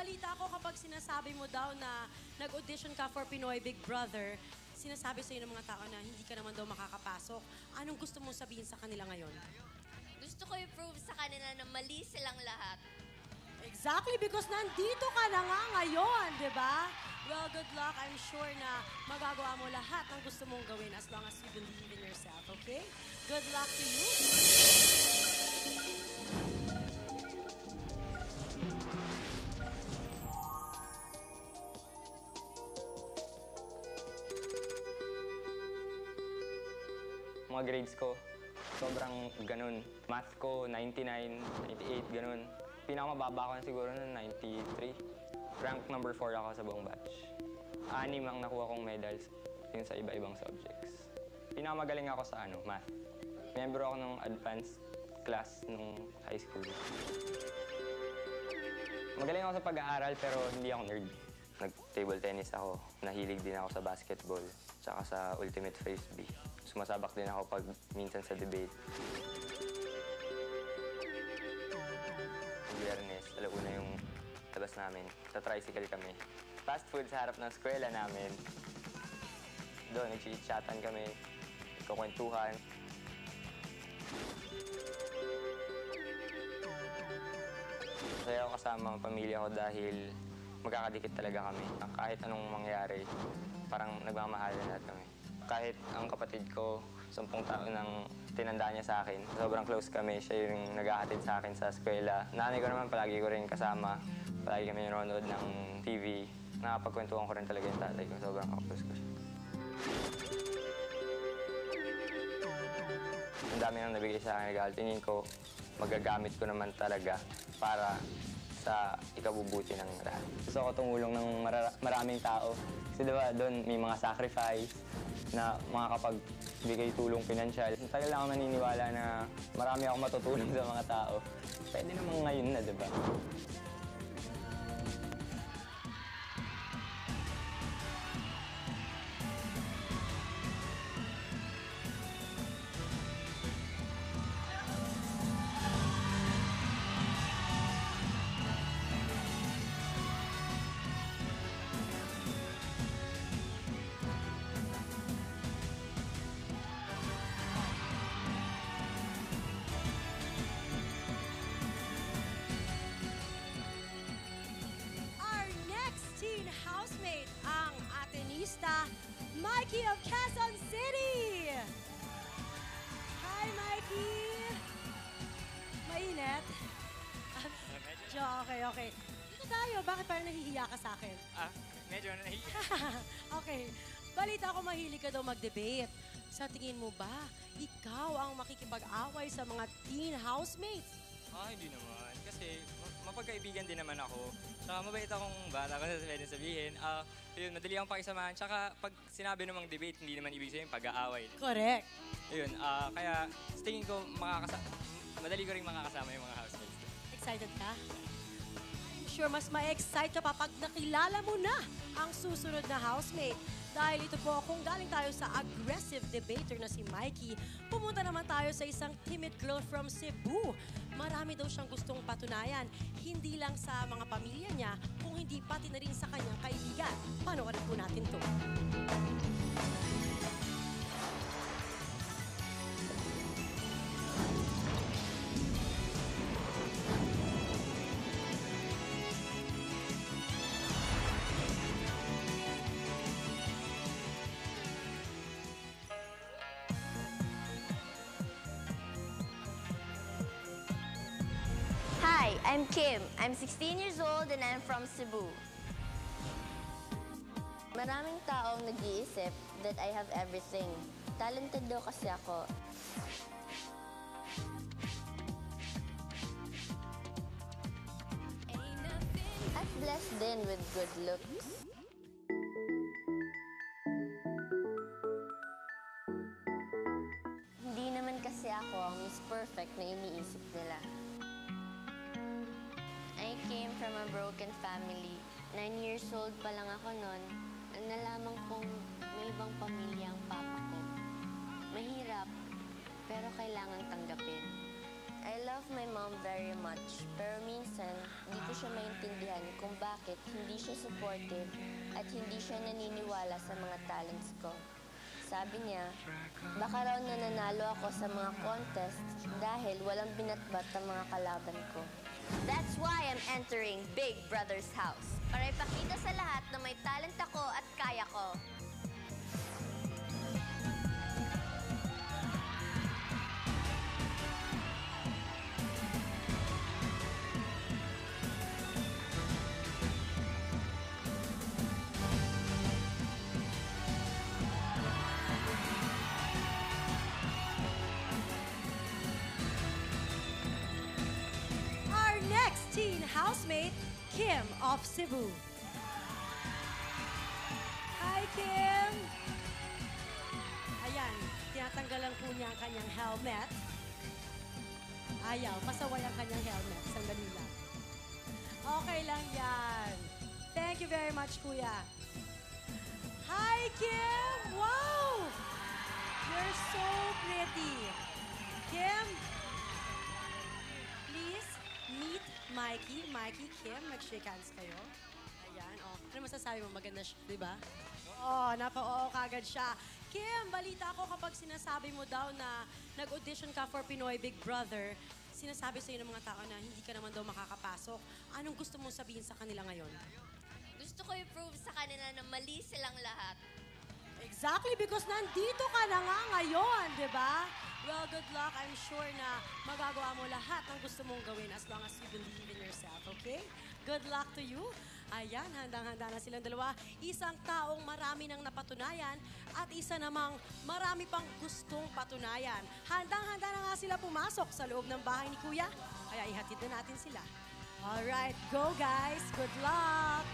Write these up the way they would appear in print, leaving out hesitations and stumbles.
balita ko kapag sinasabi mo daw na nag-audition ka for Pinoy Big Brother, sinasabi sa'yo ng mga tao na hindi ka naman daw makakapasok. Anong gusto mong sabihin sa kanila ngayon? Gusto ko i-prove sa kanila na mali silang lahat. Exactly, because nandito ka na nga ngayon, di ba? Well, good luck. I'm sure na magagawa mo lahat ng gusto mong gawin as long as you believe in yourself, okay? Good luck to you. Mga grades ko, sobrang ganun. Math ko, 99, 98, ganun. Pinakamababa ko na siguro noon, 93. Rank number 4 ako sa buong batch. 6 ang nakuha kong medals yun sa iba-ibang subjects. Pinakamagaling ako sa math. Member ako ng advanced class nung high school. Magaling ako sa pag-aaral pero hindi ako nerd. Nag-table tennis ako. Nahilig din ako sa basketball, tsaka sa ultimate frisbee. Sumasabak din ako pag minsan sa debate. Biyernes, alauna yung labas namin. Sa tricycle kami. Fast food sa harap ng eskwela namin. Doon, nag-chit-chatan kami. Nagkukwentuhan. Masaya ako kasama ang pamilya ko dahil magkakadikit talaga kami. Kahit anong mangyari, parang nagmamahalan lahat kami. Kahit ang kapatid ko, 10 taon nang tinanda niya sa akin. Sobrang close kami. Siya yung naghahatid sa akin sa eskwela. Nanay ko naman, palagi ko rin kasama. Palagi kami nanonood ng TV. Nakapagkwentuhan ko rin talaga yung tatay ko. Sobrang close ko siya. Ang dami nang nabigay sa akin regalo. Tingin ko, magagamit ko naman talaga para sa ikabubuti ng lahat. Gusto ko tumulong ng maraming tao. Kasi diba, doon may mga sacrifice na makakapagbigay tulong pinansyal. Tagal lang ako naniniwala na marami akong matutulong sa mga tao. Pwede namang ngayon na, diba? Housemate ang Atenista, Mikey of Quezon City! Hi, Mikey! Mainit? Okay. Dito tayo. Bakit parang nahihiya ka sa akin? Medyo nahihiya. Okay. Balita ko mahilig ka daw mag-debate. Sa tingin mo ba, ikaw ang makikipag-away sa mga teen housemates? Hindi naman. Kasi mapagkaibigan din naman ako. Tsaka mabait akong bata kung pwede sabihin. Yun, madali akong pakisamahan. Tsaka pag sinabi namang debate, hindi naman ibig sabihin pag-aaway. Correct. Yun, kaya sa tingin ko, madali ko rin makakasama yung mga housemates. Excited ka? I'm sure mas ma-excite ka pa pag nakilala mo na ang susunod na housemate. Dahil ito po, kung galing tayo sa aggressive debater na si Mikey, pumunta naman tayo sa isang timid girl from Cebu. Marami daw siyang gustong patunayan, hindi lang sa mga pamilya niya, kung hindi pati na rin sa kanyang kaibigan. Panoorin po natin to. Hi, I'm Kim. I'm 16 years old and I'm from Cebu. Maraming taong nag-iisip that I have everything. Talented daw kasi ako. At blessed din with good looks. Hindi naman kasi ako ang Miss Perfect na iniisip nila. I came from a broken family. 9 years old pa lang ako noon. Nalaman kong may ibang pamilya ang papa ko. Mahirap, pero kailangan tanggapin. I love my mom very much, pero minsan di ko siya maintindihan kung bakit hindi siya supportive at hindi siya naniniwala sa mga talents ko. Sabi niya, baka raw nananalo ako sa mga contest dahil walang binatbat ang mga kalaban ko. That's why I'm entering Big Brother's house. Para ipakita sa lahat na may talent ako at kaya ko. Our next teen housemate, Kim of Cebu. Hi, Kim! Ayan, tinatanggalan po niya ang kanyang helmet. Ayaw, pasaway ang kanyang helmet. Sandali lang. Okay lang yan. Thank you very much, Kuya. Hi, Kim! Wow! You're so pretty. Kim, please meet Mikey. Mikey, Kim, mag-shake hands kayo. Ayan, oh. Ano masasabi mo? Maganda siya, di ba? Oo, napa-oo kagad siya. Kim, balita ko kapag sinasabi mo daw na nag-audition ka for Pinoy Big Brother, sinasabi sa'yo ng mga tao na hindi ka naman daw makakapasok. Anong gusto mong sabihin sa kanila ngayon? Gusto ko i-prove sa kanila na mali silang lahat. Exactly, because nandito ka na nga ngayon, di ba? Well, good luck. I'm sure na magagawa mo lahat ng gusto mong gawin as long as you believe in yourself, okay? Good luck to you. Ayan, handang-handa na silang dalawa. Isang taong marami nang napatunayan at isa namang marami pang gustong patunayan. Handang-handa na nga sila pumasok sa loob ng bahay ni Kuya. Kaya ihatid na natin sila. Alright, go guys. Good luck.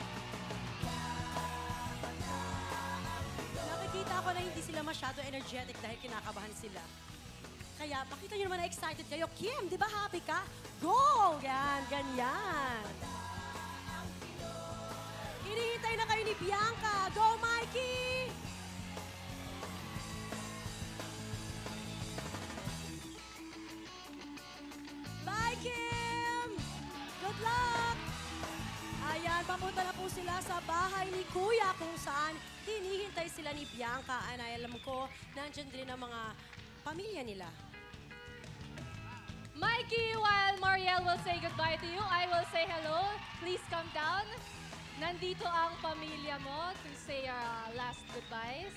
Nakikita ko na hindi sila masyado energetic dahil kinakabahan sila. Kaya pakita nyo naman na excited kayo. Kim, di ba happy ka? Go! Yan, ganyan. Hinihintay na kayo ni Bianca. Go, Mikey! Bye, Kim! Good luck! Ayan, papunta na po sila sa bahay ni Kuya kung saan hinihintay sila ni Bianca. And alam ko, nandyan din ang mga pamilya nila. Mikey, while Mariel will say goodbye to you, I will say hello. Please come down. Nandito ang pamilya mo to say your last goodbyes.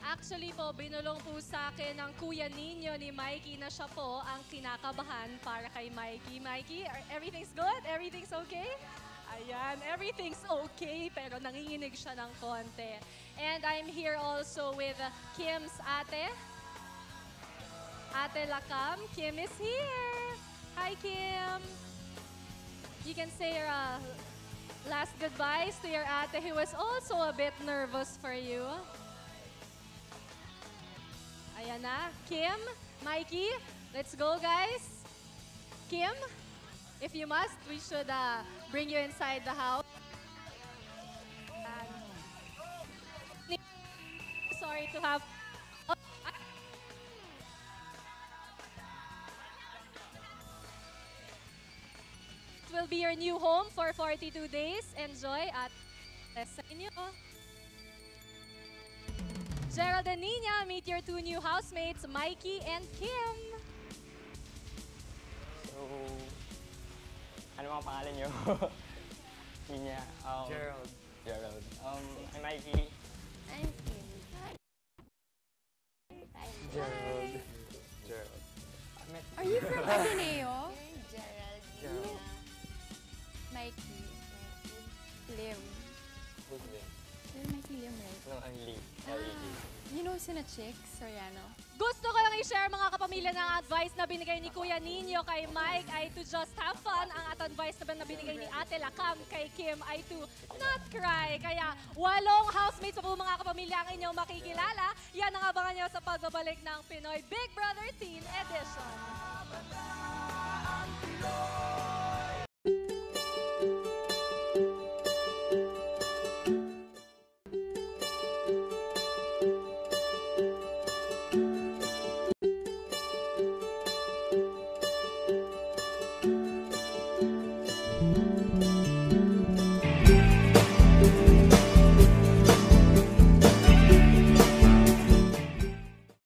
Actually po, binulong po sa akin ng kuya ninyo ni Mikey na siya po ang kinakabahan para kay Mikey. Mikey, everything's good? Everything's okay? Ayan, everything's okay, pero nanginginig siya ng konti. And I'm here also with Kim's ate. Ate Lakam, Kim is here. Hi, Kim. You can say your last goodbyes to your ate who was also a bit nervous for you. Ayan na. Kim, Mikey, let's go, guys. Kim, if you must, we should bring you inside the house. Sorry to have... It will be your new home for 42 days. Enjoy at sa inyo. Gerald and Nina, meet your two new housemates, Mikey and Kim. So, ano mga pangalan nyo? Nina. Gerald. Gerald. I'm Mikey. I'm Kim. Gerald. Gerald. Are you from Ateneo? Gerald. Gerald. Mikey. Lim. Who's this? You're Mikey Lim, right? No, I'm Lee. L-E-D. You know sina Chick Soriano? Gusto ko lang i-share mga kapamilya ng advice na binigay ni Kuya Nino kay Mike ay to just have fun. Ang advice naman na binigay ni Ate Lakam kay Kim ay to not cry. Kaya 8 housemates po mga kapamilya ang inyong makikilala. Yan ang abangan nyo sa pagbabalik ng Pinoy Big Brother Teen Edition. Bye!